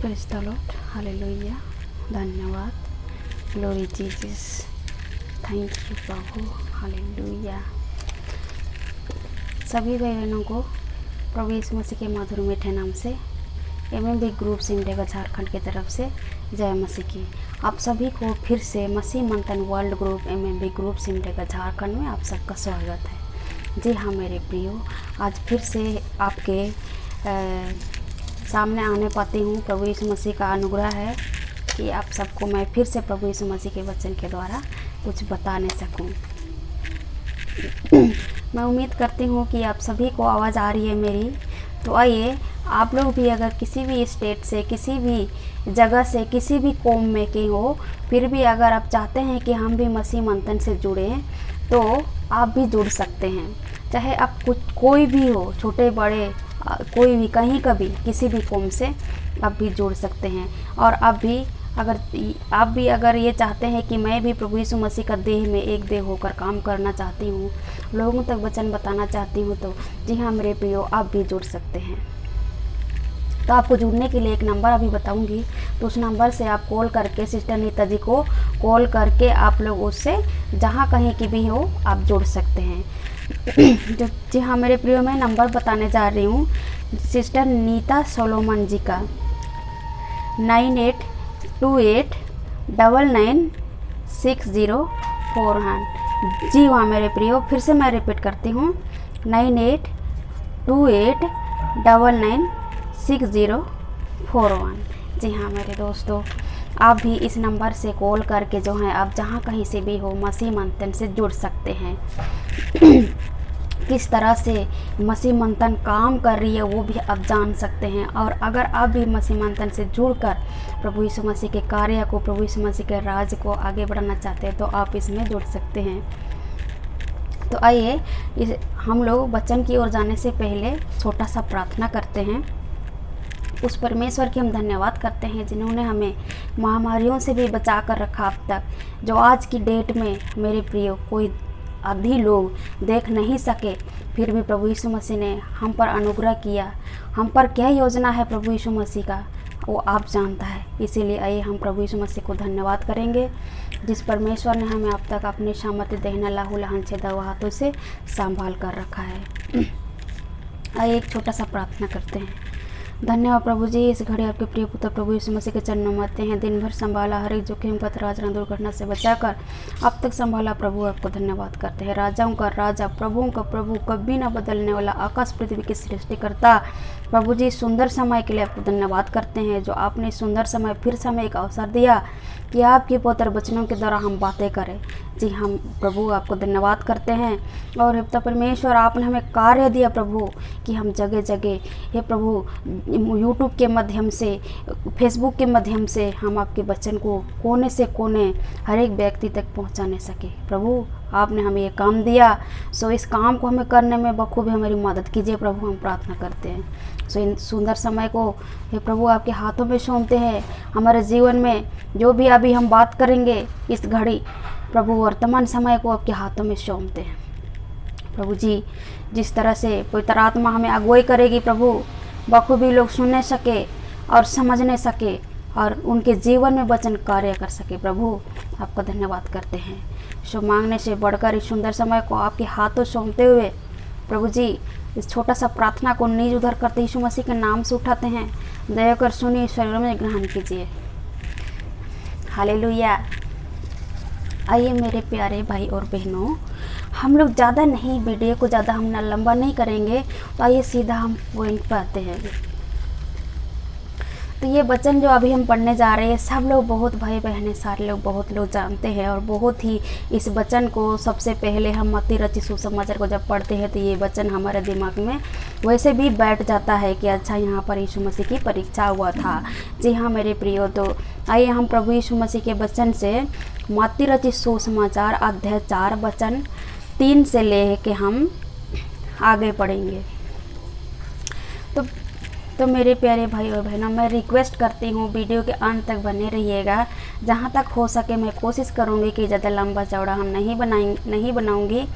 Praise the Lord, hallelujah, धन्यवाद, glory Jesus, thank you Prabhu, hallelujah. सभी भाई बहनों को प्रभु यीशु मसीह के मधुर मीठे नाम से एमएमबी ग्रुप सिमडेगा झारखंड की तरफ से जय मसीह की। आप सभी को फिर से मसीह मंथन world group MMB group Simdega Jharkhand में आप सबका स्वागत है। जी हाँ मेरे प्रियो, आज फिर से आपके सामने आने पाती हूँ। प्रभु यीशु मसीह का अनुग्रह है कि आप सबको मैं फिर से प्रभु यीशु मसीह के वचन के द्वारा कुछ बताने सकूँ। मैं उम्मीद करती हूँ कि आप सभी को आवाज़ आ रही है मेरी। तो आइए आप लोग भी अगर किसी भी स्टेट से, किसी भी जगह से, किसी भी कौम में के हो, फिर भी अगर आप चाहते हैं कि हम भी मसीह मंथन से जुड़ें तो आप भी जुड़ सकते हैं। चाहे आप कोई भी हो, छोटे बड़े, कोई भी, कहीं का भी, किसी भी कौम से आप भी जुड़ सकते हैं। और आप भी अगर ये चाहते हैं कि मैं भी प्रभु यीशु मसीह का देह में एक देह होकर काम करना चाहती हूँ, लोगों तक वचन बताना चाहती हूँ, तो जी हाँ मेरे प्रियो, आप भी जुड़ सकते हैं। तो आपको जुड़ने के लिए एक नंबर अभी बताऊंगी, तो उस नंबर से आप कॉल करके सिस्टर नीता जी को कॉल करके आप लोग उससे जहाँ कहीं की भी हो आप जुड़ सकते हैं। जी हाँ मेरे प्रियो, मैं नंबर बताने जा रही हूँ सिस्टर नीता सोलोमन जी का 9828996041। जी हाँ मेरे प्रियो, फिर से मैं रिपीट करती हूँ 9828996041। जी हाँ मेरे दोस्तों, आप भी इस नंबर से कॉल करके जो है आप जहाँ कहीं से भी हो मसीह मंथन से जुड़ सकते हैं। किस तरह से मसीह मंथन काम कर रही है वो भी आप जान सकते हैं। और अगर आप भी मसीह मंथन से जुड़कर प्रभु यीशु मसीह के कार्य को, प्रभु यीशु मसीह के राज को आगे बढ़ाना चाहते हैं तो आप इसमें जुड़ सकते हैं। तो आइए हम लोग वचन की ओर जाने से पहले छोटा सा प्रार्थना करते हैं। उस परमेश्वर की हम धन्यवाद करते हैं जिन्होंने हमें महामारियों से भी बचा कर रखा अब तक, जो आज की डेट में मेरे प्रियो कोई आधी लोग देख नहीं सके, फिर भी प्रभु यीशु मसीह ने हम पर अनुग्रह किया। हम पर क्या योजना है प्रभु यीशु मसीह का वो आप जानता है। इसीलिए आइए हम प्रभु यीशु मसीह को धन्यवाद करेंगे जिस परमेश्वर ने हमें अब तक अपने सामर्थ्य देहना लाहू लहन से दवा हाथों से संभाल कर रखा है। आइए एक छोटा सा प्रार्थना करते हैं। धन्यवाद प्रभु जी, इस घड़ी आपके प्रिय पुत्र प्रभु यीशु मसीह के चरणों में आते हैं। दिन भर संभाला, हर एक जोखिम पथराज दुर्घटना से बचाकर अब तक संभाला प्रभु, आपको धन्यवाद करते हैं। राजाओं का राजा, प्रभुओं का प्रभु, कभी ना बदलने वाला, आकाश पृथ्वी की सृष्टिकर्ता प्रभु जी, सुंदर समय के लिए आपको धन्यवाद करते हैं जो आपने सुंदर समय फिर से हमें एक अवसर दिया कि आपके पवित्र वचनों के द्वारा हम बातें करें। जी हम प्रभु आपको धन्यवाद करते हैं। और हे पिता परमेश्वर, आपने हमें कार्य दिया प्रभु कि हम जगह जगह हे प्रभु यूट्यूब के माध्यम से, फेसबुक के माध्यम से हम आपके वचन को कोने से कोने हर एक व्यक्ति तक पहुंचाने सके। प्रभु आपने हमें ये काम दिया, सो इस काम को हमें करने में बखूबी हमारी मदद कीजिए प्रभु, हम प्रार्थना करते हैं। सो इन सुंदर समय को हे प्रभु आपके हाथों में सौंपते हैं। हमारे जीवन में जो भी अभी हम बात करेंगे इस घड़ी प्रभु, वर्तमान समय को आपके हाथों में सौंपते हैं प्रभु जी। जिस तरह से पवित्र आत्मा हमें अगुवाई करेगी प्रभु, बखूबी लोग सुनने सके और समझने सके और उनके जीवन में वचन कार्य कर सके। प्रभु आपका धन्यवाद करते हैं। सो मांगने से बढ़कर इस सुंदर समय को आपके हाथों सौंपते हुए प्रभु जी, इस छोटा सा प्रार्थना को नीज उधर करते यीशु मसीह के नाम से उठाते हैं। दया कर सुनिए, शरीर में ग्रहण कीजिए। हालेलुया। आइए मेरे प्यारे भाई और बहनों, हम लोग ज़्यादा नहीं, वीडियो को ज़्यादा हम ना लंबा नहीं करेंगे, तो आइए सीधा हम पॉइंट पर आते हैं। तो ये वचन जो अभी हम पढ़ने जा रहे हैं, सब लोग, बहुत भाई बहनें, सारे लोग, बहुत लोग जानते हैं और बहुत ही इस वचन को सबसे पहले हम मत्ती रचित सुसमाचार को जब पढ़ते हैं तो ये वचन हमारे दिमाग में वैसे भी बैठ जाता है कि अच्छा यहाँ पर यीशु मसीह की परीक्षा हुआ था। जी हाँ मेरे प्रियो, तो आइए हम प्रभु यीशु मसीह के वचन से मत्ती रचित सुसमाचार अध्याय 4 वचन 3 से ले के हम आगे पढ़ेंगे। तो मेरे प्यारे भाई और बहनों, मैं रिक्वेस्ट करती हूँ वीडियो के अंत तक बने रहिएगा। जहाँ तक हो सके मैं कोशिश करूँगी कि ज़्यादा लंबा चौड़ा हम नहीं बनाऊँगी।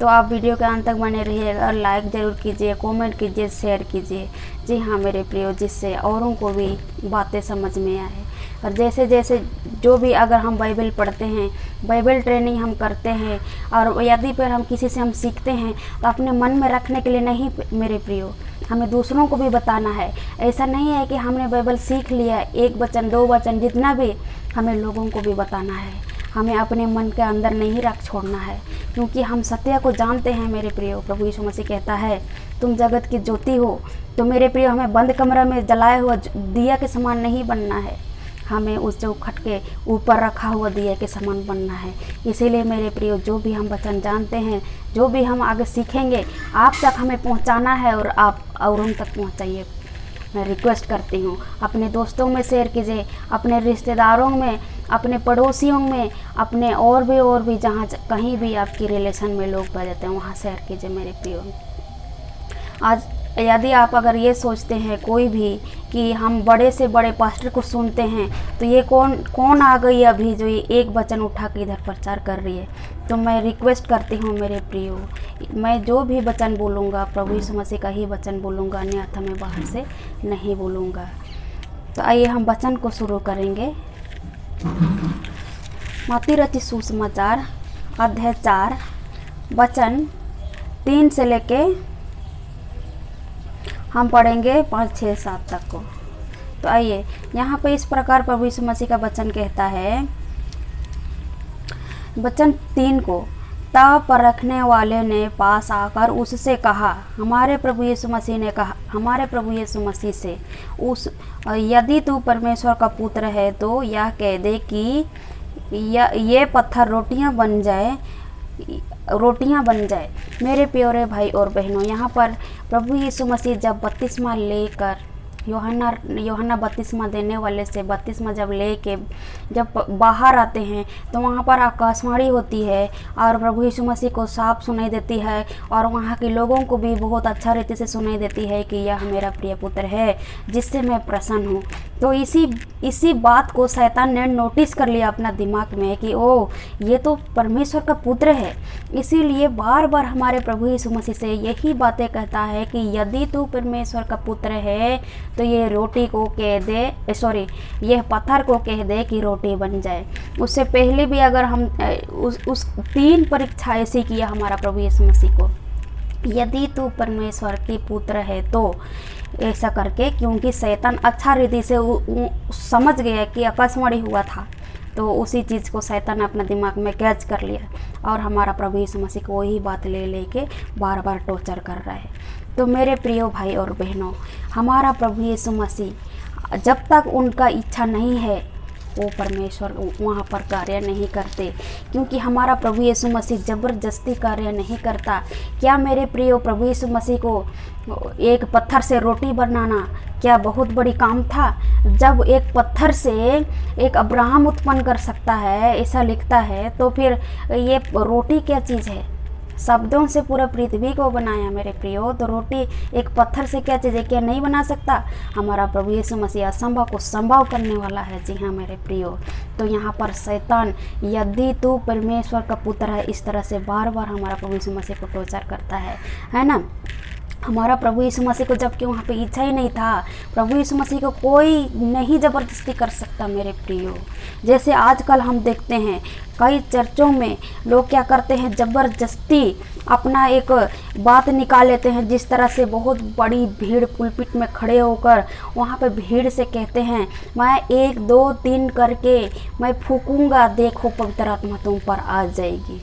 तो आप वीडियो के अंत तक बने रहिएगा, लाइक ज़रूर कीजिए, कमेंट कीजिए, शेयर कीजिए। जी हाँ मेरे प्रियो, जिससे औरों को भी बातें समझ में आए। और जैसे जैसे जो भी अगर हम बाइबल पढ़ते हैं, बाइबल ट्रेनिंग हम करते हैं, और यदि फिर हम किसी से हम सीखते हैं तो अपने मन में रखने के लिए नहीं मेरे प्रियो, हमें दूसरों को भी बताना है। ऐसा नहीं है कि हमने बाइबल सीख लिया, एक वचन दो वचन जितना भी, हमें लोगों को भी बताना है। हमें अपने मन के अंदर नहीं रख छोड़ना है, क्योंकि हम सत्य को जानते हैं मेरे प्रियो। प्रभु यीशु मसीह कहता है तुम जगत की ज्योति हो। तो मेरे प्रियो, हमें बंद कमरे में जलाया हुआ दिया के समान नहीं बनना है, हमें उस चौखट के ऊपर रखा हुआ दिया के समान बनना है। इसीलिए मेरे प्रियो, जो भी हम वचन जानते हैं, जो भी हम आगे सीखेंगे, आप तक हमें पहुंचाना है और आप औरों तक पहुंचाइए। मैं रिक्वेस्ट करती हूँ, अपने दोस्तों में शेयर कीजिए, अपने रिश्तेदारों में, अपने पड़ोसियों में, अपने और भी जहाँ कहीं भी आपकी रिलेशन में लोग पाए जाते हैं वहाँ शेयर कीजिए मेरे प्रियो। आज यदि आप अगर ये सोचते हैं कोई भी कि हम बड़े से बड़े पास्टर को सुनते हैं, तो ये कौन आ गई अभी जो ये एक वचन उठा के इधर प्रचार कर रही है, तो मैं रिक्वेस्ट करती हूँ मेरे प्रियो, मैं जो भी वचन बोलूँगा प्रभु यीशु मसीह का ही वचन बोलूँगा, अन्यथा मैं बाहर से नहीं बोलूँगा। तो आइए हम वचन को शुरू करेंगे। मत्ती रचित सुसमाचार अध्याय 4 वचन 3 से लेके हम पढ़ेंगे 5, 6, 7 तक को। तो आइए, यहाँ पे इस प्रकार प्रभु यीशु मसीह का वचन कहता है, वचन 3 को, तब परखने वाले ने पास आकर उससे कहा, हमारे प्रभु यीशु मसीह ने कहा, हमारे प्रभु यीशु मसीह से, यदि तू परमेश्वर का पुत्र है तो यह कह दे कि ये पत्थर रोटियां बन जाए। मेरे प्यारे भाई और बहनों, यहाँ पर प्रभु यीशु मसीह जब बपतिस्मा लेकर यूहन्ना बपतिस्मा देने वाले से बपतिस्मा जब बाहर आते हैं, तो वहाँ पर आकाशवाणी होती है और प्रभु यीशु मसीह को साफ सुनाई देती है, और वहाँ के लोगों को भी बहुत अच्छा रीति से सुनाई देती है कि यह मेरा प्रिय पुत्र है जिससे मैं प्रसन्न हूँ। तो इसी बात को शैतान ने नोटिस कर लिया अपना दिमाग में कि ओ, ये तो परमेश्वर का पुत्र है। इसीलिए बार बार हमारे प्रभु यीशु मसीह से यही बातें कहता है कि यदि तू परमेश्वर का पुत्र है तो ये यह पत्थर को कह दे कि रोटी बन जाए। उससे पहले भी अगर हम उस 3 परीक्षा ऐसी किया हमारा प्रभु यीशु मसीह को, यदि तू परमेश्वर की पुत्र है तो, ऐसा करके, क्योंकि शैतान अच्छा रीति से समझ गया कि आकाशवाणी हुआ था, तो उसी चीज़ को शैतान ने अपने दिमाग में कैच कर लिया और हमारा प्रभु यीशु मसीह को वही बात लेके बार बार टॉर्चर कर रहा है। तो मेरे प्रिय भाई और बहनों, हमारा प्रभु यीशु मसीह जब तक उनका इच्छा नहीं है वो परमेश्वर वहाँ पर कार्य नहीं करते, क्योंकि हमारा प्रभु यीशु मसीह ज़बरदस्ती कार्य नहीं करता। क्या मेरे प्रिय, प्रभु यीशु मसीह को एक पत्थर से रोटी बनाना क्या बहुत बड़ी काम था? जब एक पत्थर से एक अब्राहम उत्पन्न कर सकता है, ऐसा लिखता है, तो फिर ये रोटी क्या चीज़ है? शब्दों से पूरा पृथ्वी को बनाया मेरे प्रियो, तो रोटी एक पत्थर से क्या चीज़ है, क्या नहीं बना सकता? हमारा प्रभु यीशु मसीह असंभव को संभव करने वाला है। जी हाँ मेरे प्रियो, तो यहाँ पर शैतान यदि तू परमेश्वर का पुत्र है इस तरह से बार बार हमारा प्रभु यीशु मसीह को टॉर्चर करता है ना। हमारा प्रभु यीशु मसीह को जबकि वहाँ पे इच्छा ही नहीं था, प्रभु यीशु मसीह को कोई नहीं ज़बरदस्ती कर सकता मेरे प्रियो। जैसे आजकल हम देखते हैं कई चर्चों में लोग क्या करते हैं, ज़बरदस्ती अपना एक बात निकाल लेते हैं, जिस तरह से बहुत बड़ी भीड़ पुलपिट में खड़े होकर वहाँ पे भीड़ से कहते हैं, मैं 1 2 3 करके मैं फूकूंगा, देखो पवित्र आत्मा तुम पर आ जाएगी।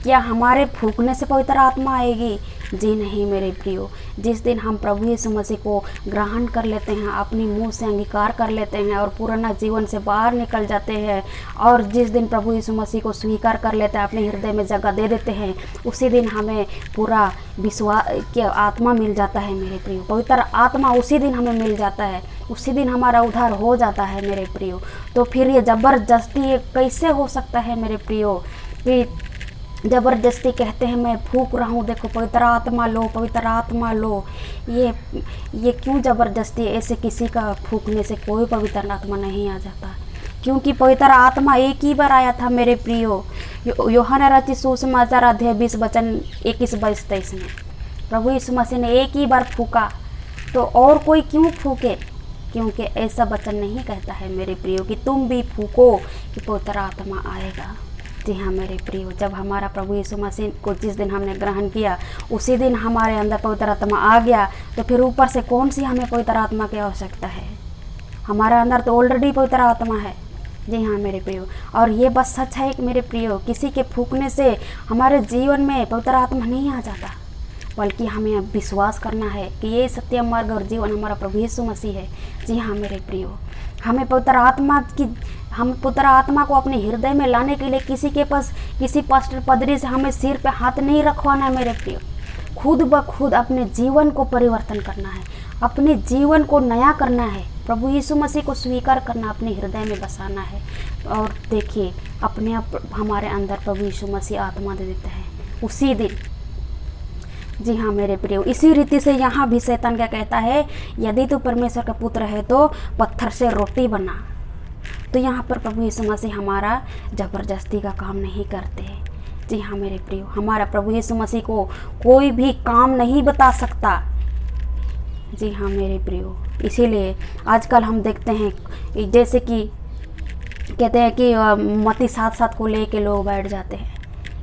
क्या हमारे फूकने से पवित्र आत्मा आएगी? जी नहीं मेरे प्रियो। जिस दिन हम प्रभु यीशु मसीह को ग्रहण कर लेते हैं, अपनी मुंह से अंगीकार कर लेते हैं और पुराना जीवन से बाहर निकल जाते हैं, और जिस दिन प्रभु यीशु मसीह को स्वीकार कर लेते हैं, अपने हृदय में जगह दे देते हैं, उसी दिन हमें पूरा विश्वास की आत्मा मिल जाता है मेरे प्रियो। पवित्र आत्मा उसी दिन हमें मिल जाता है, उसी दिन हमारा उद्धार हो जाता है मेरे प्रियो। तो फिर ये ज़बरदस्ती कैसे हो सकता है मेरे प्रियो कि ज़बरदस्ती कहते हैं मैं फूक रहा हूँ, देखो पवित्र आत्मा लो, पवित्र आत्मा लो। ये क्यों ज़बरदस्ती? ऐसे किसी का फूकने से कोई पवित्र आत्मा नहीं आ जाता, क्योंकि पवित्र आत्मा एक ही बार आया था मेरे प्रियो। यूहन्ना रचित सुसमाचार अध्याय 20 वचन 21-22-23 में प्रभु यीशु मसीह ने एक ही बार फूका, तो और कोई क्यों फूके? क्योंकि ऐसा वचन नहीं कहता है मेरे प्रियो कि तुम भी फूको कि पवित्र आत्मा आएगा। जी हाँ मेरे प्रियो, जब हमारा प्रभु यीशु मसीह को जिस दिन हमने ग्रहण किया उसी दिन हमारे अंदर पवित्र आत्मा आ गया, तो फिर ऊपर से कौन सी हमें पवित्र आत्मा की आवश्यकता है? हमारे अंदर तो ऑलरेडी पवित्र आत्मा है। जी हाँ मेरे प्रियो, और ये बस सच है कि मेरे प्रियो, किसी के फूकने से हमारे जीवन में पवित्र आत्मा नहीं आ जाता, बल्कि हमें विश्वास करना है कि ये सत्य मार्ग और जीवन हमारा प्रभु यीशु मसीह है। जी हाँ मेरे प्रियो, हम पवित्र आत्मा को अपने हृदय में लाने के लिए किसी के पास किसी पास्टर पदरी से हमें सिर पे हाथ नहीं रखवाना है मेरे प्रियो। खुद ब खुद अपने जीवन को परिवर्तन करना है, अपने जीवन को नया करना है, प्रभु यीशु मसीह को स्वीकार करना, अपने हृदय में बसाना है। और देखिए अपने आप हमारे अंदर प्रभु यीशु मसीह आत्मा दे देता है उसी दिन। जी हाँ मेरे प्रियो, इसी रीति से यहाँ भी शैतान क्या कहता है, यदि तू परमेश्वर का पुत्र है तो पत्थर से रोटी बना। तो यहाँ पर प्रभु यीशु मसीह हमारा ज़बरदस्ती का काम नहीं करते। जी हाँ मेरे प्रियो, हमारा प्रभु यीशु मसीह को कोई भी काम नहीं बता सकता। जी हाँ मेरे प्रियो, इसीलिए आजकल हम देखते हैं जैसे कि कहते हैं कि मत्ती 7:7 को लेके लोग बैठ जाते हैं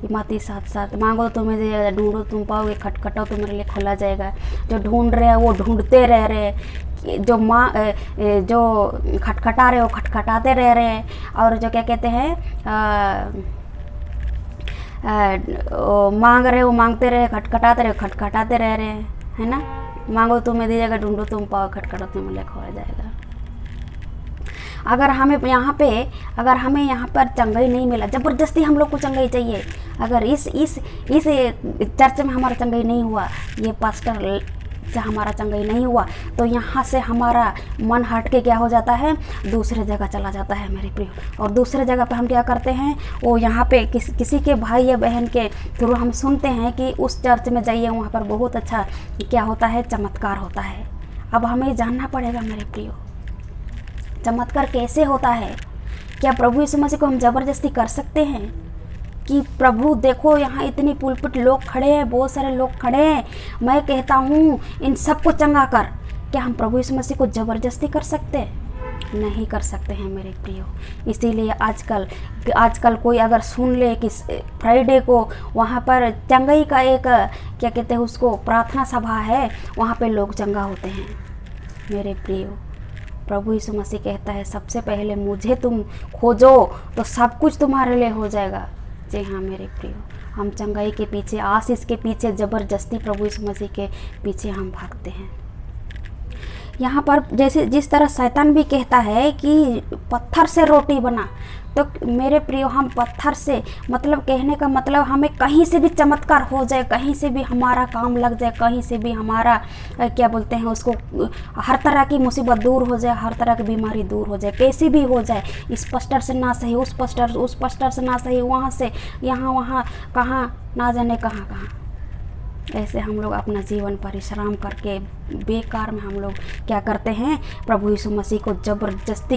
कि मत्ती 7:7 मांगो तो तुम्हें दिया, ढूंढो तुम पाओगे, खटखटाओ तो मेरे लिए खोला जाएगा। जो ढूंढ रहे हैं वो ढूंढते रह रहे, जो खटखटा रहे हो खटखटाते रह रहे, और जो क्या कहते हैं मांग रहे हो मांगते रहे, खटखटाते रह रहे हैं, है ना। मांगो तुम्हें दी जाएगा, ढूंढो तुम पाओ, खटखटाओ तो मिले खोया जाएगा। अगर हमें यहाँ पर चंगाई नहीं मिला, ज़बरदस्ती हम लोग को चंगाई चाहिए, अगर इस चर्च में हमारा चंगाई नहीं हुआ, ये पास्टर से हमारा चंगाई नहीं हुआ, तो यहाँ से हमारा मन हट के क्या हो जाता है, दूसरे जगह चला जाता है मेरे प्रिय। और दूसरे जगह पे हम क्या करते हैं, वो यहाँ पे किसी के भाई या बहन के थ्रू हम सुनते हैं कि उस चर्च में जाइए, वहाँ पर बहुत अच्छा क्या होता है, चमत्कार होता है। अब हमें जानना पड़ेगा मेरे प्रिय, चमत्कार कैसे होता है। क्या प्रभु यीशु मसीह को हम ज़बरदस्ती कर सकते हैं कि प्रभु देखो यहाँ इतनी पुलपिट लोग खड़े हैं, बहुत सारे लोग खड़े हैं, मैं कहता हूँ इन सबको चंगा कर? क्या हम प्रभु यीशु मसीह को ज़बरदस्ती कर सकते हैं? नहीं कर सकते हैं मेरे प्रियो। इसीलिए आजकल कोई अगर सुन ले कि फ्राइडे को वहाँ पर चंगाई का एक क्या कहते हैं उसको, प्रार्थना सभा है, वहाँ पे लोग चंगा होते हैं मेरे प्रियो। प्रभु यीशु मसीह कहता है सबसे पहले मुझे तुम खोजो तो सब कुछ तुम्हारे लिए हो जाएगा। जी हाँ मेरे प्रियो, हम चंगाई के पीछे, आशीष के पीछे, ज़बरदस्ती प्रभु यीशु मसीह के पीछे हम भागते हैं। यहाँ पर जिस तरह शैतान भी कहता है कि पत्थर से रोटी बना, तो मेरे प्रियो हम पत्थर से मतलब कहने का मतलब हमें कहीं से भी चमत्कार हो जाए, कहीं से भी हमारा काम लग जाए, कहीं से भी हमारा क्या बोलते हैं उसको, हर तरह की मुसीबत दूर हो जाए, हर तरह की बीमारी दूर हो जाए, कैसी भी हो जाए, इस पास्टर से ना सही, उस पास्टर से ना सही, वहाँ से यहाँ, वहाँ कहाँ ना जाने कहाँ। ऐसे हम लोग अपना जीवन परिश्रम करके बेकार में हम लोग क्या करते हैं, प्रभु यीशु मसीह को ज़बरदस्ती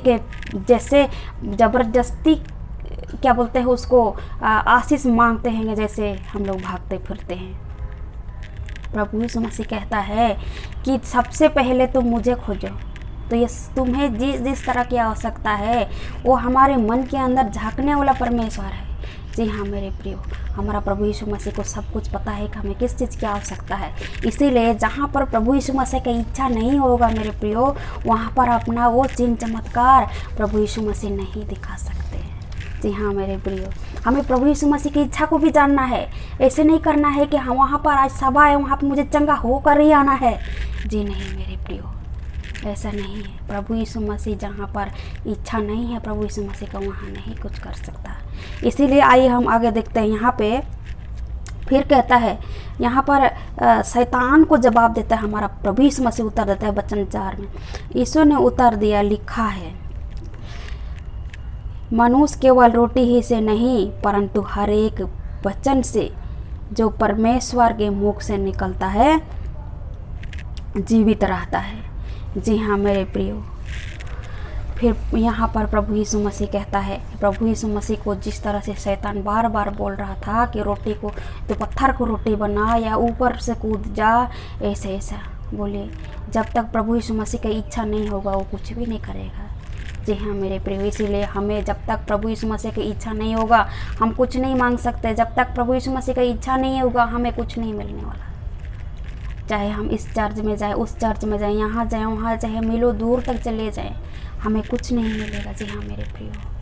क्या बोलते हैं उसको, आशीष मांगते हैं, जैसे हम लोग भागते फिरते हैं। प्रभु यीशु मसीह कहता है कि सबसे पहले तुम मुझे खोजो। तो ये तुम्हें जिस तरह की आवश्यकता है वो हमारे मन के अंदर झांकने वाला परमेश्वर है। जी हाँ मेरे प्रियो, हमारा प्रभु यीशु मसीह को सब कुछ पता है कि हमें किस चीज़ की आवश्यकता है। इसीलिए जहाँ पर प्रभु यीशु मसीह की इच्छा नहीं होगा मेरे प्रियो, वहाँ पर अपना वो चिन्ह चमत्कार प्रभु यीशु मसीह नहीं दिखा सकते। जी हाँ मेरे प्रियो, हमें प्रभु यीशु मसीह की इच्छा को भी जानना है। ऐसे नहीं करना है कि हाँ वहाँ पर आज सभा है, वहाँ पर मुझे चंगा होकर ही आना है। जी नहीं मेरे प्रियो, ऐसा नहीं है। प्रभु यीशु मसीह जहाँ पर इच्छा नहीं है प्रभु यीशु मसीह का, वहाँ नहीं कुछ कर सकता। इसीलिए आइए हम आगे देखते हैं। यहाँ पे फिर कहता है, यहाँ पर शैतान को जवाब देता है हमारा प्रभु यीशु मसीह, उत्तर देता है वचन 4 में। यीशु ने उत्तर दिया, लिखा है मनुष्य केवल रोटी ही से नहीं परंतु हर एक वचन से जो परमेश्वर के मुख से निकलता है जीवित रहता है। जी हाँ मेरे प्रियो, फिर यहाँ पर प्रभु यीशु मसीह कहता है, प्रभु यीशु मसीह को जिस तरह से शैतान बार बार बोल रहा था कि रोटी को तो पत्थर को रोटी बना या ऊपर से कूद जा, ऐसे ऐसा बोलिए, जब तक प्रभु यीशु मसीह की इच्छा नहीं होगा वो कुछ भी नहीं करेगा। जी हाँ मेरे प्रिय, इसीलिए हमें जब तक प्रभु यीशु मसीह की इच्छा नहीं होगा हम कुछ नहीं मांग सकते। जब तक प्रभु यीशु मसीह की इच्छा नहीं होगा हमें कुछ नहीं मिलने वाला। चाहे हम इस चर्च में जाएं, उस चर्च में जाएं, यहाँ जाएं, वहाँ जाएं, मिलो दूर तक चले जाएं, हमें कुछ नहीं मिलेगा। जी हाँ मेरे प्रियो।